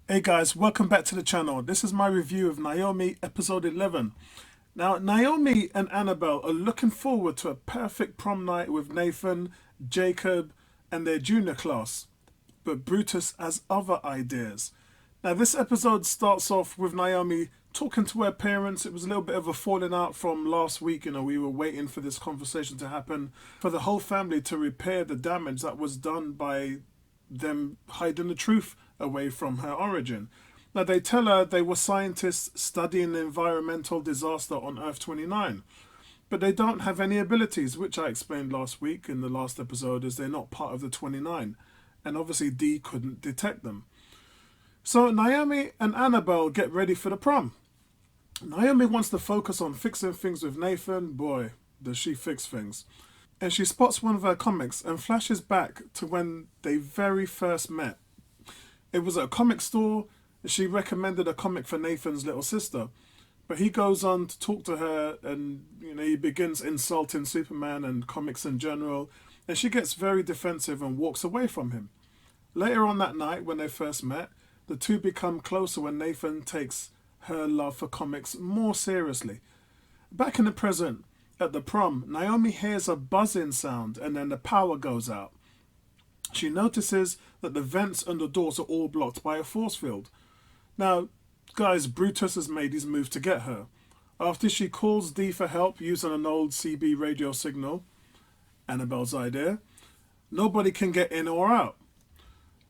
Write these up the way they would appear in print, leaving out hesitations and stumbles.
Hey guys, welcome back to the channel. This is my review of Naomi episode 11. Now, Naomi and Annabelle are looking forward to a perfect prom night with Nathan, Jacob, and their junior class. But Brutus has other ideas. Now, this episode starts off with Naomi talking to her parents. It was a little bit of a falling out from last week. We were waiting for this conversation to happen for the whole family to repair the damage that was done by them hiding the truth away from her origin. Now, they tell her they were scientists studying the environmental disaster on Earth 29, but they don't have any abilities, which I explained last week in the last episode, as they're not part of the 29, and obviously Dee couldn't detect them. So Naomi and Annabelle get ready for the prom. Naomi wants to focus on fixing things with Nathan. Boy, does she fix things. And she spots one of her comics and flashes back to when they very first met. It was at a comic store. She recommended a comic for Nathan's little sister. But he goes on to talk to her and he begins insulting Superman and comics in general. And she gets very defensive and walks away from him. Later on that night, when they first met, the two become closer when Nathan takes her love for comics more seriously. Back in the present, at the prom, Naomi hears a buzzing sound and then the power goes out. She notices that the vents and the doors are all blocked by a force field. Now, guys, Brutus has made his move to get her. After she calls Dee for help using an old CB radio signal, Annabelle's idea, nobody can get in or out.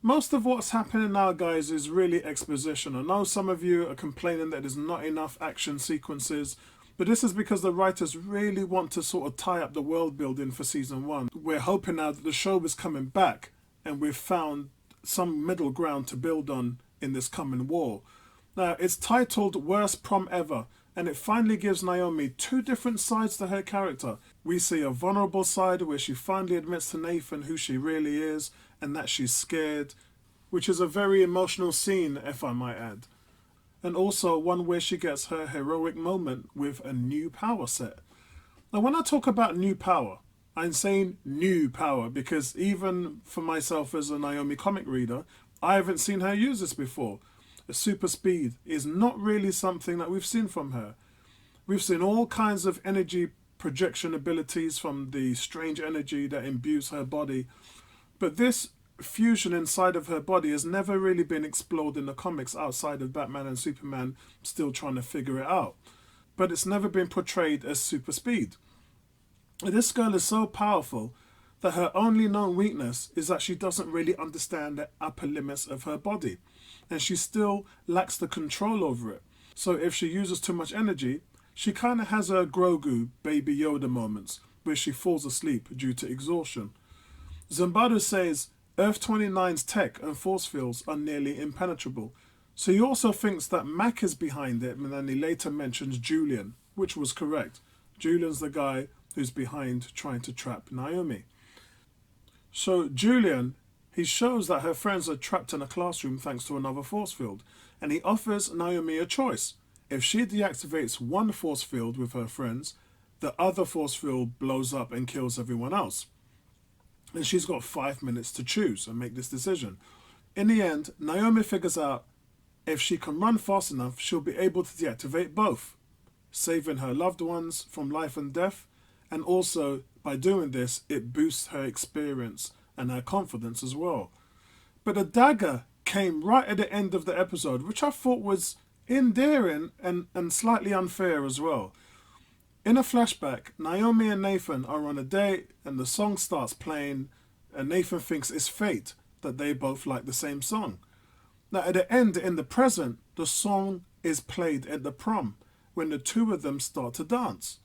Most of what's happening now, guys, is really exposition. I know some of you are complaining that there's not enough action sequences, but this is because the writers really want to sort of tie up the world building for season 1. We're hoping now that the show is coming back and we've found some middle ground to build on in this coming war. Now, it's titled Worst Prom Ever, and it finally gives Naomi two different sides to her character. We see a vulnerable side where she finally admits to Nathan who she really is and that she's scared, which is a very emotional scene, if I might add. And also one where she gets her heroic moment with a new power set. Now, when I talk about new power, I'm saying new power because even for myself as a Naomi comic reader, I haven't seen her use this before. The super speed is not really something that we've seen from her. We've seen all kinds of energy projection abilities from the strange energy that imbues her body, but this fusion inside of her body has never really been explored in the comics outside of Batman and Superman still trying to figure it out. But it's never been portrayed as super speed. This girl is so powerful that her only known weakness is that she doesn't really understand the upper limits of her body, and she still lacks the control over it. So if she uses too much energy, she kind of has her Grogu, Baby Yoda moments where she falls asleep due to exhaustion. Zambadu says Earth 29's tech and force fields are nearly impenetrable. So he also thinks that Mac is behind it, and then he later mentions Julian, which was correct. Julian's the guy who's behind trying to trap Naomi. So Julian, he shows that her friends are trapped in a classroom thanks to another force field, and he offers Naomi a choice. If she deactivates one force field with her friends, the other force field blows up and kills everyone else. And she's got 5 minutes to choose and make this decision. In the end, Naomi figures out if she can run fast enough, she'll be able to deactivate both, saving her loved ones from life and death, and also by doing this, it boosts her experience and her confidence as well. But a dagger came right at the end of the episode, which I thought was endearing and slightly unfair as well. In a flashback, Naomi and Nathan are on a date and the song starts playing and Nathan thinks it's fate that they both like the same song. Now at the end, in the present, the song is played at the prom when the two of them start to dance.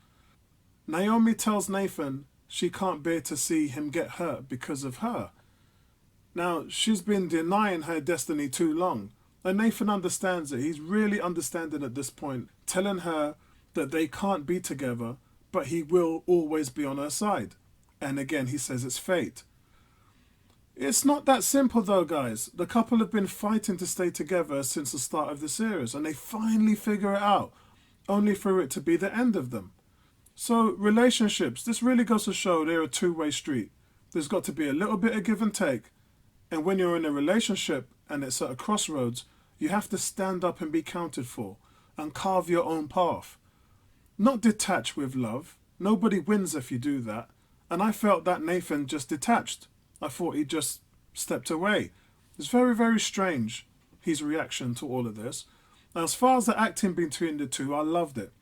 Naomi tells Nathan she can't bear to see him get hurt because of her. Now, she's been denying her destiny too long, and Nathan understands it. He's really understanding at this point, telling her that they can't be together, but he will always be on her side. And again, he says it's fate. It's not that simple though, guys. The couple have been fighting to stay together since the start of the series, and they finally figure it out, only for it to be the end of them. So relationships, this really goes to show they're a two-way street. There's got to be a little bit of give and take, and when you're in a relationship and it's at a crossroads, You have to stand up and be counted for and carve your own path. Not detach with love. Nobody wins if you do that. And I felt that Nathan just detached. I thought he just stepped away. It's very, very strange, his reaction to all of this. Now, as far as the acting between the two, I loved it.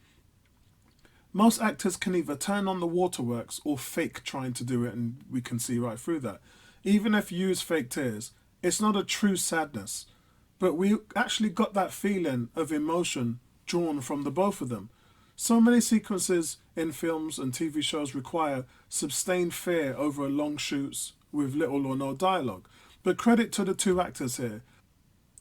Most actors can either turn on the waterworks or fake trying to do it, and we can see right through that. Even if you use fake tears, it's not a true sadness. But we actually got that feeling of emotion drawn from the both of them. So many sequences in films and TV shows require sustained fear over long shoots with little or no dialogue. But credit to the two actors here.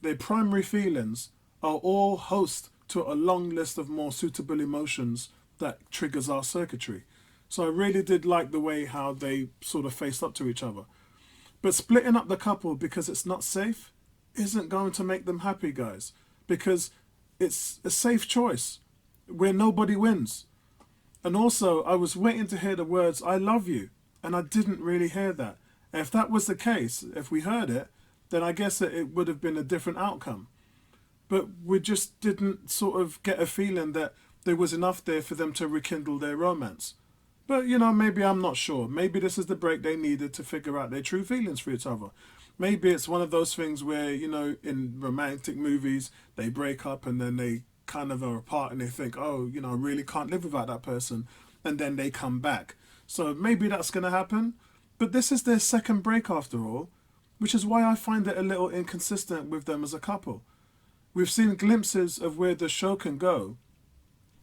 Their primary feelings are all host to a long list of more suitable emotions that triggers our circuitry. So I really did like the way how they sort of faced up to each other. But splitting up the couple because it's not safe isn't going to make them happy, guys. Because it's a safe choice where nobody wins. And also, I was waiting to hear the words, "I love you," and I didn't really hear that. And if that was the case, if we heard it, then I guess it would have been a different outcome. But we just didn't sort of get a feeling that there was enough there for them to rekindle their romance. But, maybe I'm not sure. Maybe this is the break they needed to figure out their true feelings for each other. Maybe it's one of those things where, in romantic movies, they break up and then they kind of are apart and they think, oh, I really can't live without that person. And then they come back. So maybe that's going to happen. But this is their second break after all, which is why I find it a little inconsistent with them as a couple. We've seen glimpses of where the show can go.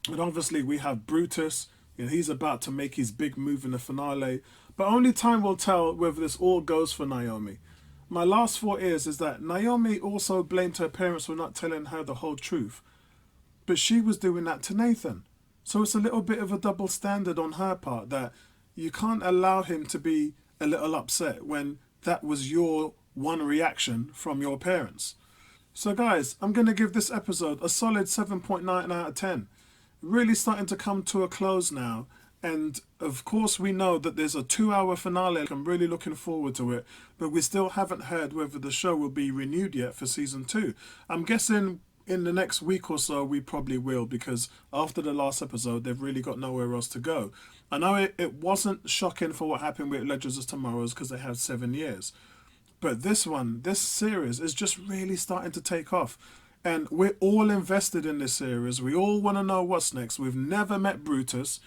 And obviously we have Brutus. He's about to make his big move in the finale. But only time will tell whether this all goes for Naomi. My last thought is that Naomi also blamed her parents for not telling her the whole truth. But she was doing that to Nathan. So it's a little bit of a double standard on her part that you can't allow him to be a little upset when that was your one reaction from your parents. So guys, I'm going to give this episode a solid 7.9 out of 10. Really starting to come to a close now. And of course we know that there's a 2-hour finale. I'm really looking forward to it. But we still haven't heard whether the show will be renewed yet for season 2. I'm guessing in the next week or so we probably will, because after the last episode they've really got nowhere else to go. I know it wasn't shocking for what happened with Legends of Tomorrow's because they had 7 years. But this series is just really starting to take off. And we're all invested in this series. We all want to know what's next. We've never met Brutus.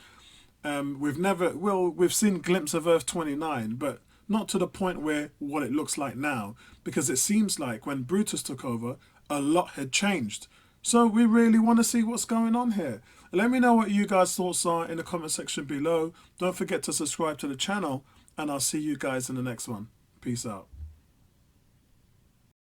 We've seen glimpses of Earth 29, but not to the point where what it looks like now, because it seems like when Brutus took over, a lot had changed. So we really want to see what's going on here. Let me know what you guys' thoughts are in the comment section below. Don't forget to subscribe to the channel, and I'll see you guys in the next one. Peace out.